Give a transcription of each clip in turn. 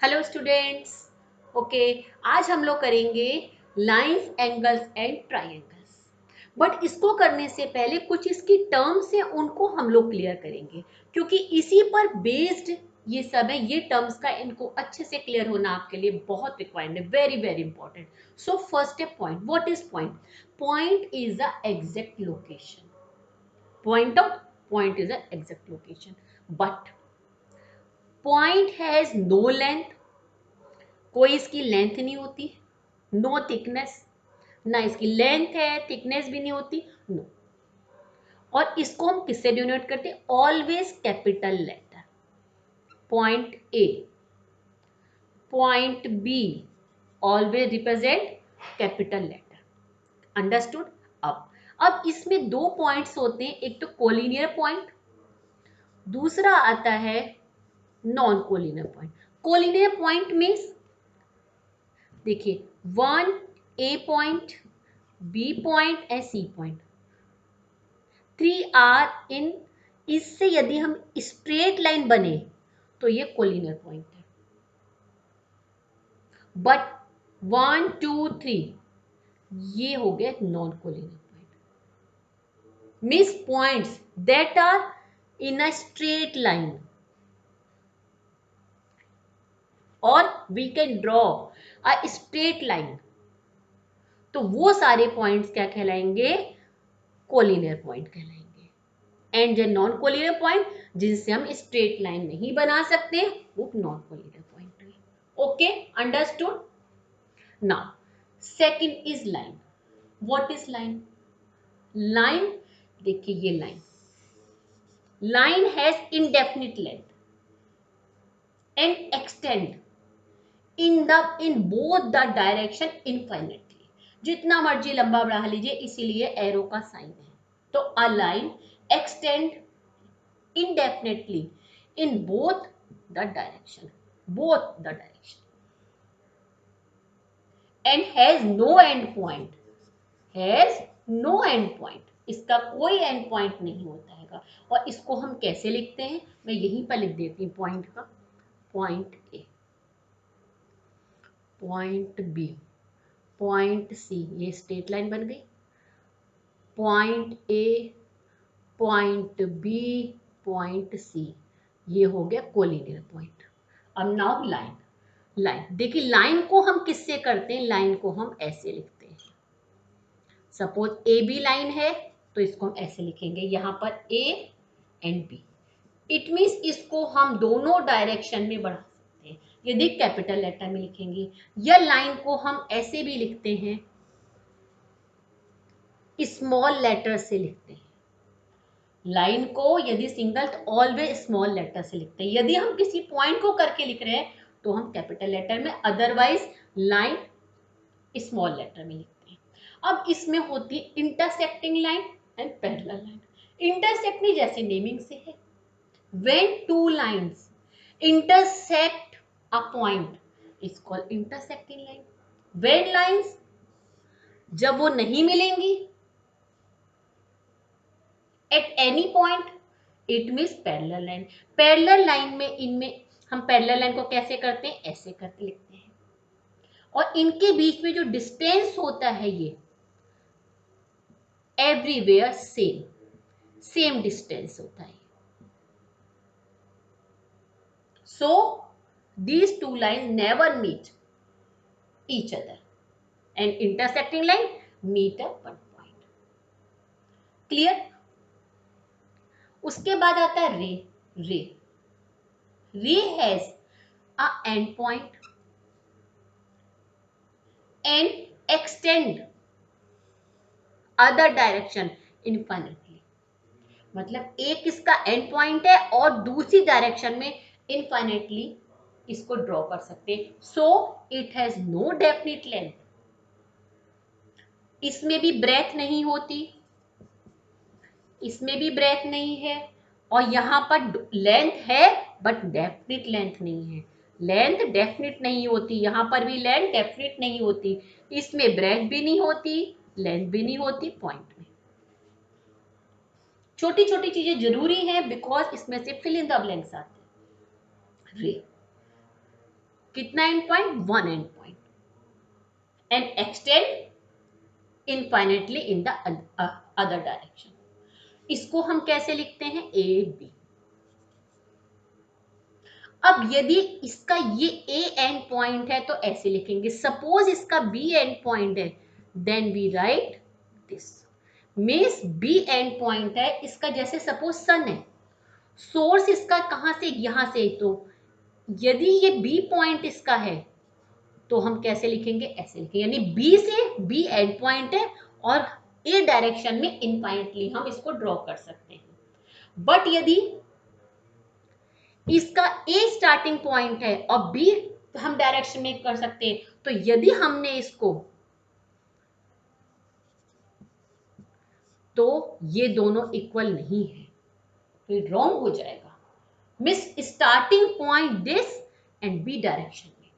Hello students. Okay, आज हम लोग करेंगे lines, angles and triangles. But इसको करने से पहले कुछ इसकी टर्म्स हैं उनको हम लोग क्लियर करेंगे, क्योंकि इसी पर बेस्ड ये सब है। ये टर्म्स का इनको अच्छे से क्लियर होना आपके लिए बहुत रिक्वायर्ड है, very very important. So first है point. What is point? Point is the exact location. Point out, point is the exact location. But point has no length, कोई इसकी लेंथ नहीं होती, नो थिकनेस, ना इसकी लेंथ है, thickness भी नहीं होती, नो। और इसको हम किससे डिनोट करते हैं? Always capital letter. Point A, point B always represent capital letter. Understood? अब इसमें दो पॉइंट्स होते हैं, एक तो कोलिनियर पॉइंट, दूसरा आता है non collinear point. Collinear point means देखिए, one A point, B point and C point, 3 are in. इससे यदि हम स्ट्रेट लाइन बने तो ये कोलिनियर पॉइंट है। बट 1 2 3 ये हो गए non collinear point. Means points that are in a straight line, और we can draw a straight line, तो वो सारे पॉइंट्स क्या कहलाएंगे? कोलिनियर पॉइंट कहलाएंगे। एंड जो नॉन कोलिनियर पॉइंट जिनसे हम स्ट्रेट लाइन नहीं बना सकते वो नॉन कोलिनियर पॉइंट है। Okay, understood? Now second is line. What is line? Line, देखिए ये line has indefinite length and extend in both the direction infinitely. जितना मर्जी लंबा बढ़ा लीजिए, इसीलिए एरो का साइन है। तो a line extend indefinitely in both the direction and has no end point, has no end point, इसका कोई एंड पॉइंट नहीं होता है। और इसको हम कैसे लिखते हैं? मैं यहीं पर लिख देती हूँ पॉइंट का। Point A, point B, point C, ये स्ट्रेट लाइन बन गई। Point A, point B, point C, ये हो गया कोलिनियर पॉइंट। अब नाउ लाइन। लाइन देखिए, लाइन को हम किससे करते हैं? लाइन को हम ऐसे लिखते हैं। सपोज ए बी लाइन है तो इसको हम ऐसे लिखेंगे, यहां पर A and B. It means इसको हम दोनों डायरेक्शन में बढ़ा सकते हैं यदि कैपिटल लेटर में लिखेंगे, या लाइन को हम ऐसे भी लिखते हैं, स्मॉल लेटर से लिखते हैं। लाइन को यदि सिंगल तो ऑलवेज स्मॉल लेटर से लिखते हैं। यदि हम किसी पॉइंट को करके लिख रहे हैं तो हम कैपिटल लेटर में, अदरवाइज लाइन स्मॉल लेटर में लिखते हैं। अब इसमें होती है intersecting line and parallel line. Intersecting जैसे नेमिंग से है, when two lines intersect a point is called intersecting line. When lines, जब वो नहीं मिलेंगी at any point, it means parallel line. Parallel line में इनमें हम पैरेलल लाइन को कैसे करते हैं? ऐसे करके लिखते हैं। और इनके बीच में जो डिस्टेंस होता है ये एवरीवेयर सेम डिस्टेंस होता है। सो these two lines never meet each other and intersecting line meet at one point. Clear? उसके बाद आता है रे। रे, रे has a end point and extend other direction infinitely। मतलब एक इसका एंड पॉइंट है और दूसरी डायरेक्शन में इनफाइनेटली इसको ड्रॉ कर सकते हैं। So it has no definite length, इसमें भी ब्रेथ नहीं होती, इसमें भी ब्रेथ नहीं है, और यहां पर लेंथ है बट डेफिनिट लेंथ नहीं है। लेंथ डेफिनिट नहीं होती, यहां पर भी लेंथ डेफिनिट नहीं होती, इसमें ब्रेथ भी नहीं होती, लेंथ भी नहीं होती पॉइंट में। छोटी छोटी चीजें जरूरी हैं बिकॉज इसमें से फिल इन द ब्लैंक्स आते हैं। रे, कितना end point? One end point, and extend infinitely in the other direction. इसको हम कैसे लिखते हैं? A B. अब यदि इसका ये ए एंड पॉइंट है तो ऐसे लिखेंगे, सपोज इसका बी एंड पॉइंट है, then we write this. Means B end point है इसका, जैसे सपोज सन है, सोर्स इसका कहां से? यहां से। तो यदि ये बी पॉइंट इसका है तो हम कैसे लिखेंगे? ऐसे लिखेंगे, यानी बी से बी एंड पॉइंट है और ए डायरेक्शन में इनफाइनेटली हम इसको ड्रॉ कर सकते हैं। बट यदि इसका ए स्टार्टिंग पॉइंट है और बी हम डायरेक्शन में कर सकते हैं, तो यदि हमने इसको, तो ये दोनों इक्वल नहीं है, फिर रॉन्ग हो जाएगा। Miss starting point this end B direction में,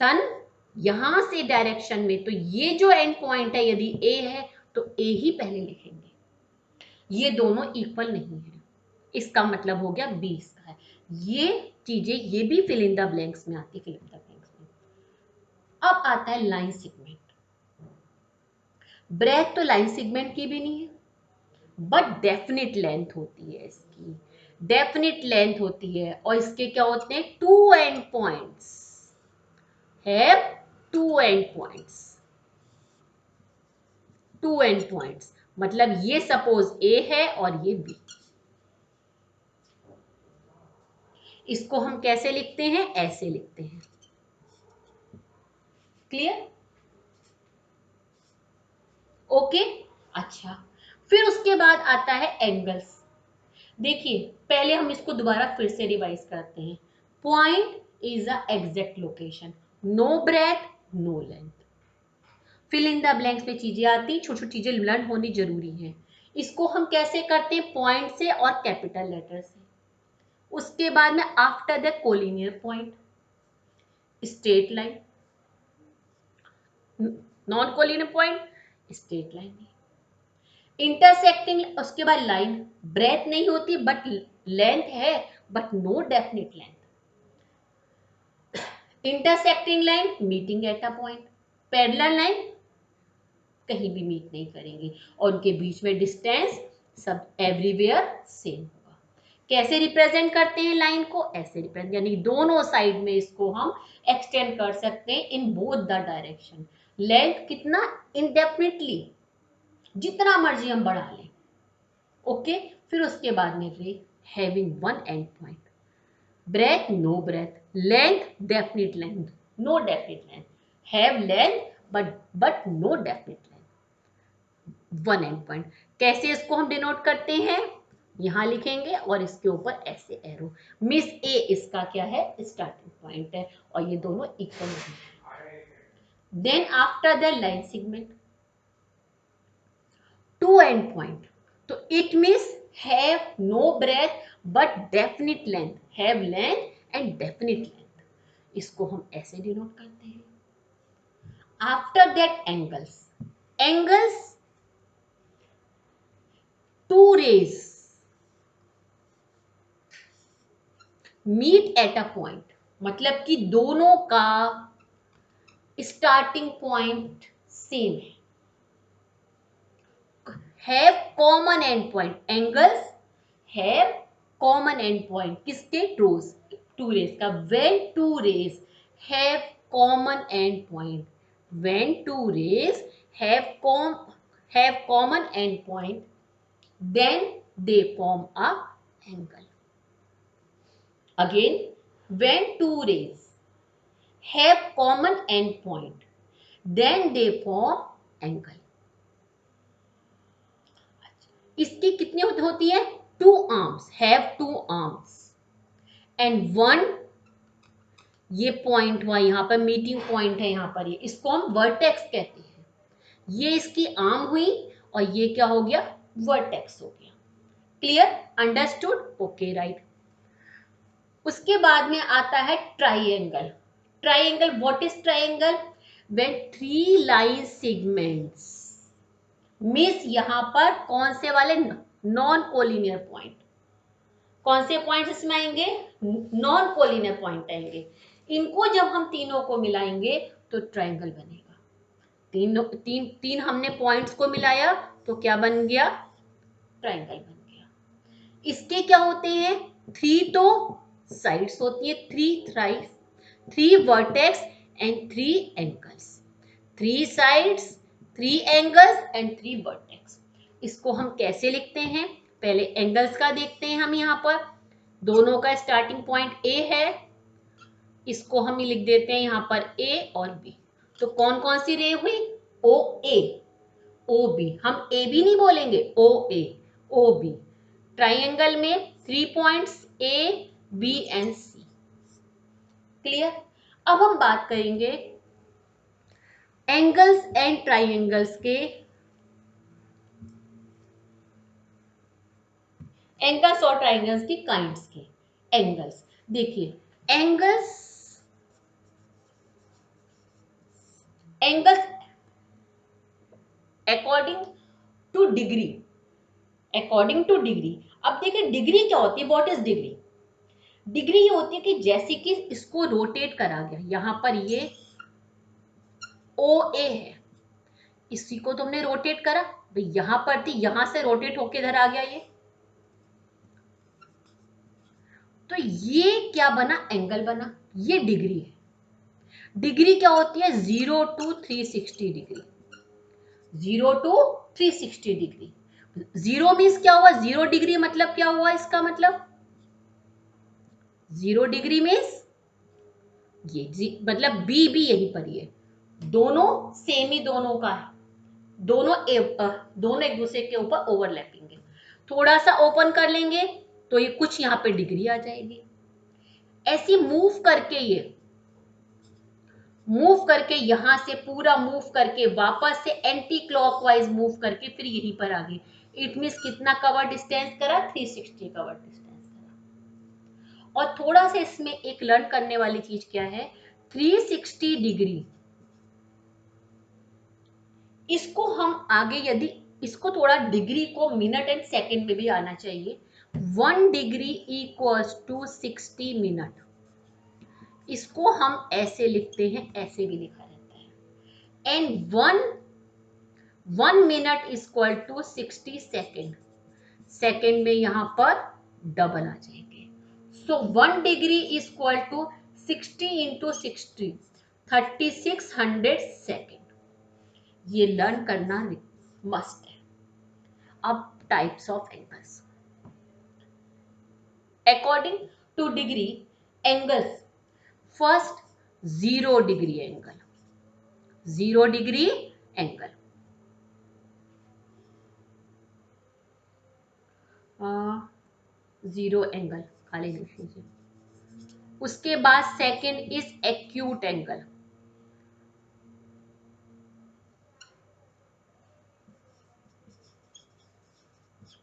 सन यहां से डायरेक्शन में, तो ये जो एंड पॉइंट है यदि ए है तो ए ही पहले लिखेंगे। ये दोनों इक्वल नहीं है, इसका मतलब हो गया बी इसका है। ये चीजें ये भी फिल इन द ब्लैंक्स में आती है, फिल इन द ब्लैंक्स में। अब आता है लाइन सेगमेंट। ब्रेथ तो लाइन सेगमेंट की भी नहीं है, बट डेफिनेट लेंथ होती है इसकी, डेफिनेट लेंथ होती है। और इसके क्या होते हैं? Two end points, have two end points, two end points मतलब ये सपोज ए है और ये बी। इसको हम कैसे लिखते हैं? ऐसे लिखते हैं। क्लियर? ओके। अच्छा, फिर उसके बाद आता है एंगल्स। देखिए, पहले हम इसको दोबारा फिर से रिवाइज करते हैं। Point is a exact location, no breadth no length. Fill in the blanks में चीजें आती, छोटी छोटी चीजें लर्न होनी जरूरी है। इसको हम कैसे करते हैं? पॉइंट से और कैपिटल लेटर से। उसके बाद में after the collinear point, straight line, non collinear point, straight line, intersecting, उसके बाद लाइन। ब्रेथ नहीं होती बट लेंथ है, but no definite length. Intersecting line meeting at a point, parallel line कहीं भी मीट नहीं करेंगे, और उनके बीच में डिस्टेंस सब एवरीवेयर सेम होगा। कैसे रिप्रेजेंट करते हैं लाइन को? ऐसे रिप्रेजेंट, यानी दोनों साइड में इसको हम एक्सटेंड कर सकते हैं इन बोथ द डायरेक्शन। लेंथ कितना? इंडेफिनिटली, जितना मर्जी हम बढ़ा लें। ओके। फिर उसके बाद में ray, having one end point, breadth no breadth, length definite length no definite length, have length but no definite length, one end point. कैसे इसको हम डिनोट करते हैं? यहां लिखेंगे और इसके ऊपर ऐसे एरो। मिस ए इसका क्या है? स्टार्टिंग पॉइंट है, और ये दोनों इक्वल है। Then after the line segment, two end point, तो it means have no breadth but definite length, have length and definite length. इसको हम ऐसे डिनोट करते हैं। After that angles, angles two rays meet at a point, मतलब कि दोनों का स्टार्टिंग पॉइंट सेम है। Have common end point, angles have common end point, किसके? टू रेज का। When two rays have common end point, when two rays have common end point, then they form a angle. Again, when two rays have common end point, then they form angle. इसकी कितनी होती है? Two arms, have two arms and one, ये point हुआ यहाँ पर, meeting point है यहाँ पर, ये इसको हम वर्टेक्स कहते हैं। ये इसकी आर्म हुई और ये क्या हो गया? वर्टेक्स हो गया। क्लियर? अंडरस्टूड? Okay, right. उसके बाद में आता है triangle. Triangle, what is triangle? When three line segments, miss यहां पर कौन से वाले? Non collinear point. कौन से पॉइंट्स इसमें आएंगे? नॉन कोलिनियर पॉइंट आएंगे। इनको जब हम तीनों को मिलाएंगे तो ट्रायंगल बनेगा। तीन हमने पॉइंट्स को मिलाया तो क्या बन गया? ट्रायंगल बन गया। इसके क्या होते हैं? 3 तो साइड्स होती है, 3 vertex and 3 angles. 3 sides, 3 angles and 3 vertex. इसको हम कैसे लिखते हैं? पहले एंगल्स का देखते हैं हम। यहाँ पर दोनों का स्टार्टिंग पॉइंट ए है, इसको हम लिख देते हैं यहाँ पर ए और बी। तो कौन कौन सी रे हुई? ओ ए, ओ बी। हम ए बी नहीं बोलेंगे, ओ ए, ओ बी। ट्राइंगल में 3 points A B and C. Clear? अब हम बात करेंगे एंगल्स एंड ट्राइंगल्स के, एंगल्स और ट्राइंगल्स की काइंड्स के। एंगल्स देखिए, angles angles according to degree, according to degree. अब देखिए डिग्री क्या होती है? What is degree? डिग्री ये होती है कि जैसे कि इसको रोटेट करा गया, यहां पर ये ओ ए है, इसी को तुमने रोटेट करा, भाई यहां पर थी, यहां से रोटेट होके इधर आ गया ये, तो ये क्या बना? एंगल बना। ये डिग्री है। डिग्री क्या होती है? 0 to 360 degree. 0 to 360 degree. 0 means क्या हुआ? 0 डिग्री मतलब क्या हुआ? इसका मतलब 0 डिग्री मीन्स ये मतलब बी भी यहीं पर ही है, दोनों सेम ही दोनों का है, दोनों एक दूसरे के ऊपर ओवरलैपिंग है। थोड़ा सा ओपन कर लेंगे तो ये कुछ यहाँ पे डिग्री आ जाएगी। ऐसी मूव करके यहां से पूरा मूव करके वापस से एंटी क्लॉकवाइज मूव करके फिर यहीं पर आ गई। इट मीन्स कितना कवर डिस्टेंस करा? 360 कवर डिस्टेंस करा। और थोड़ा सा इसमें एक लर्न करने वाली चीज क्या है? 360 डिग्री, इसको हम आगे यदि इसको थोड़ा डिग्री को मिनट एंड सेकंड में भी आना चाहिए। 1 डिग्री इक्वल्स टू 60 मिनट। इसको हम ऐसे लिखते हैं, ऐसे भी लिखा रहता है। And 1 minute equal to 60 second. Second में यहां पर डबल आ जाएंगे। So 1 degree equal to 60 into 60, 3600 second. ये लर्न करना मस्ट है। अब types of angles according to degree. Angles first 0 degree angle, 0 degree angle, 0 angle खाली लिख लीजिए। उसके बाद second is acute angle,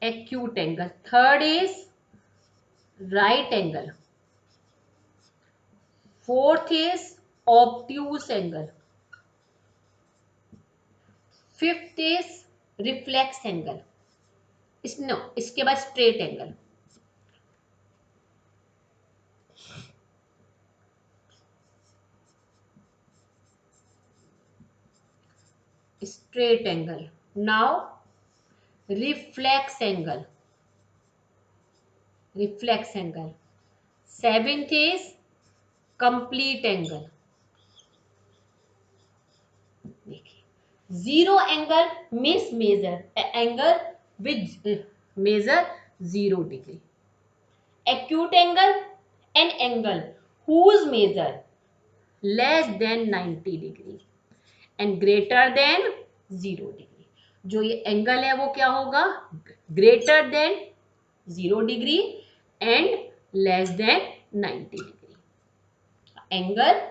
acute angle. Third is right angle. Fourth is obtuse angle. Fifth is reflex angle. इसके बाद straight angle. Straight angle. Now reflex angle, reflex angle. Seventh is complete angle. देखिए 0 angle means measure angle with measure 0 degree. Acute angle, an angle whose measure less than 90 degree and greater than 0 degree. जो ये angle है वो क्या होगा? Greater than 0 degree and less than 90 degree. Angle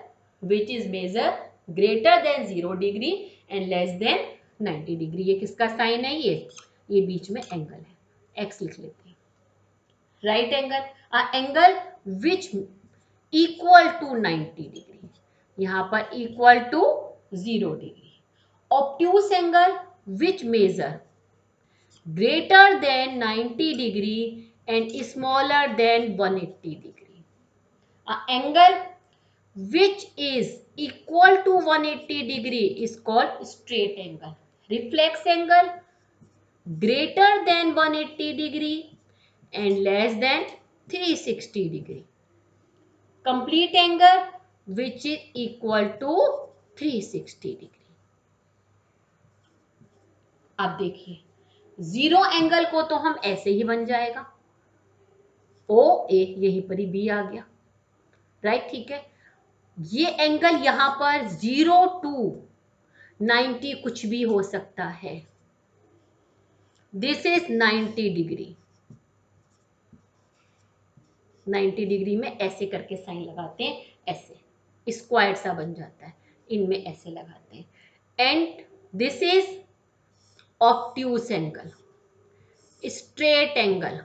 which is measure greater than 0 degree and less than 90 degree. ये किसका sign है? ये बीच में एंगल है, एक्स लिख लेते हैं। Right angle, angle which equal to 90 degree, यहां पर equal to 0 degree. Obtuse angle which measure greater than 90 degree and smaller than 180 degree. Angle which is equal to 180 degree is called straight angle. Reflex angle greater than 180 degree and less than 360 degree. Complete angle which is equal to 360 degree. अब देखिए zero angle को तो हम ऐसे ही बन जाएगा, ओ ए यहीं पर ही बी आ गया, राइट, ठीक है। ये एंगल यहां पर 0 to 90 कुछ भी हो सकता है। This is 90 degree. 90 डिग्री में ऐसे करके साइन लगाते हैं, ऐसे स्क्वायर सा बन जाता है, इनमें ऐसे लगाते हैं। And this is obtuse angle, straight angle,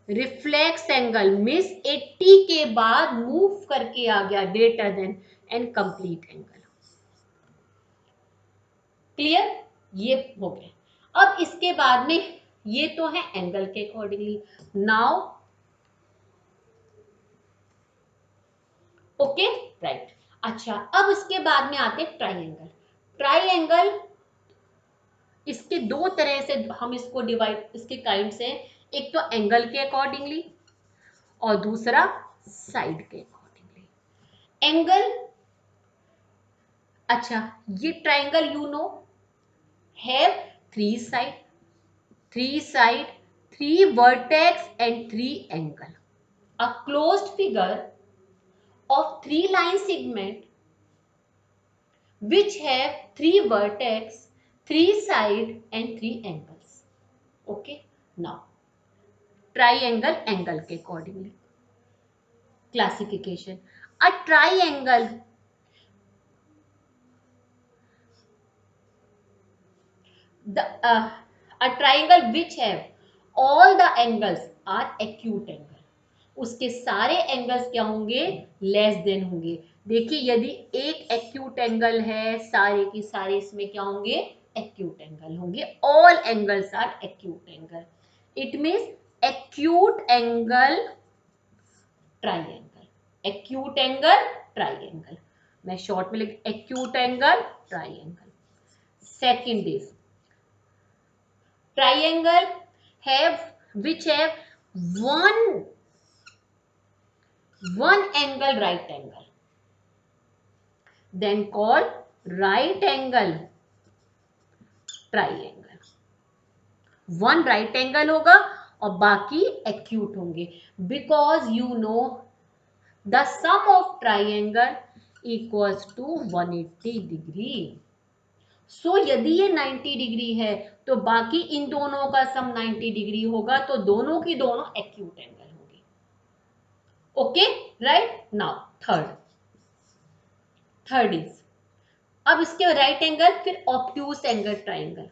reflex angle miss 80 के बाद मूव करके आ गया greater than and complete angle. Clear, ये हो गए। अब इसके बाद में ये तो है एंगल के अकॉर्डिंगली। Now okay, right. अच्छा, अब इसके बाद में आते हैं ट्राइंगल। ट्राइंगल इसके दो तरह से हम इसको डिवाइड, इसके काइंड्स हैं, एक तो एंगल के अकॉर्डिंगली और दूसरा साइड के अकॉर्डिंगली। एंगल, अच्छा ये triangle you know have three side, three vertex and three angle. A closed figure of three line segment which have three vertex, three side and three angles. Okay, now triangle angle के accordingly classification. A triangle, a triangle which have all the angles are acute angle. उसके सारे angles क्या होंगे, less than होंगे। देखिए यदि एक acute angle है, सारे की सारे इसमें क्या होंगे, एक्यूट एंगल होंगे। All angles are acute angle. It means acute angle triangle, acute angle triangle. मैं शॉर्ट में लिख, acute angle triangle. Second is triangle have which have one angle right angle, then called right angle triangle. One right angle होगा और बाकी acute होंगे, because you know the sum of triangle equals to 180 डिग्री। सो यदि ये 90 degree है तो बाकी इन दोनों का सम 90 डिग्री होगा, तो दोनों की दोनों एक्यूट एंगल होंगे। Okay, right. Now third is, अब इसके राइट एंगल, फिर obtuse angle triangle.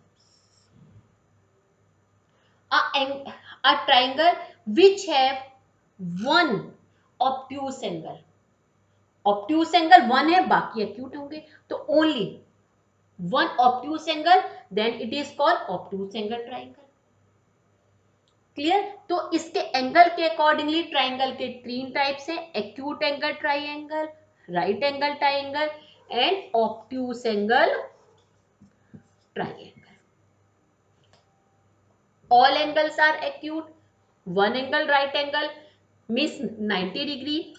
a triangle which have one obtuse angle, obtuse angle one है, बाकी acute होंगे, तो only one obtuse angle, then it is called obtuse angle triangle. Clear, तो इसके angle के अकॉर्डिंगली ट्राइंगल के तीन टाइप्स हैं, acute angle triangle, right angle triangle and obtuse angle triangle. All angles are acute. One angle right angle means 90 degree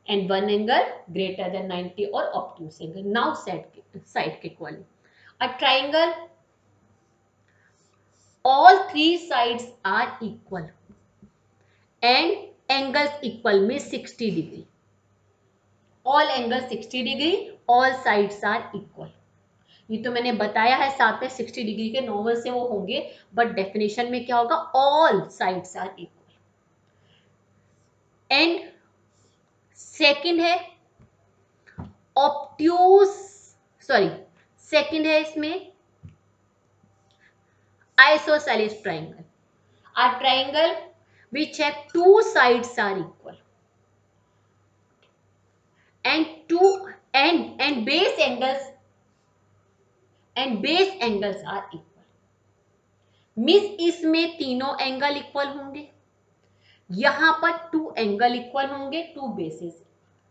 and one angle greater than 90 or obtuse angle. Now side के equally. A triangle, all three sides are equal and angles equal means 60 degree. All angles 60 degree, all sides are equal. ये तो मैंने बताया है साथ में 60 degree के normal से वो होंगे, बट डेफिनेशन में क्या होगा, all sides are equal. And second है ऑब्ट्यूस, सॉरी सेकंड है इसमें isosceles triangle, a triangle which have two sides are equal and base angles are equal. मिस इसमें तीनों एंगल इक्वल होंगे, यहां पर टू एंगल इक्वल होंगे, two bases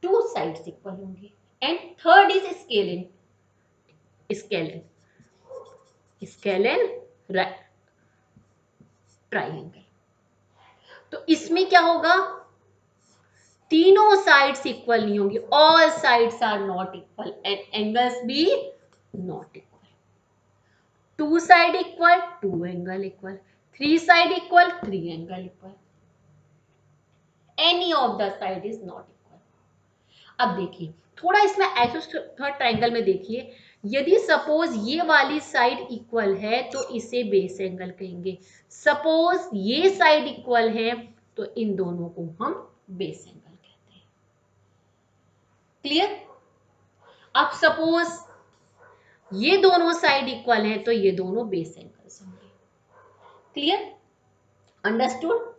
two sides equal होंगे। And third is scalene, scalene scalene triangle. तो इसमें क्या होगा, तीनों साइड्स इक्वल नहीं होंगी, all sides are not equal and angles भी not equal. Two side equal, two angle equal, three side equal, three angle equal, any of the side is not equal. अब देखिए थोड़ा इसमें आइसोस्केलेटल ट्राइंगल में देखिए, यदि सपोज ये वाली साइड इक्वल है तो इसे बेस एंगल कहेंगे, सपोज ये साइड इक्वल है तो इन दोनों को हम बेस एंगल कहते हैं। क्लियर? अब सपोज ये दोनों साइड इक्वल हैं तो ये दोनों बेस एंगल्स होंगे। क्लियर? अंडरस्टूड?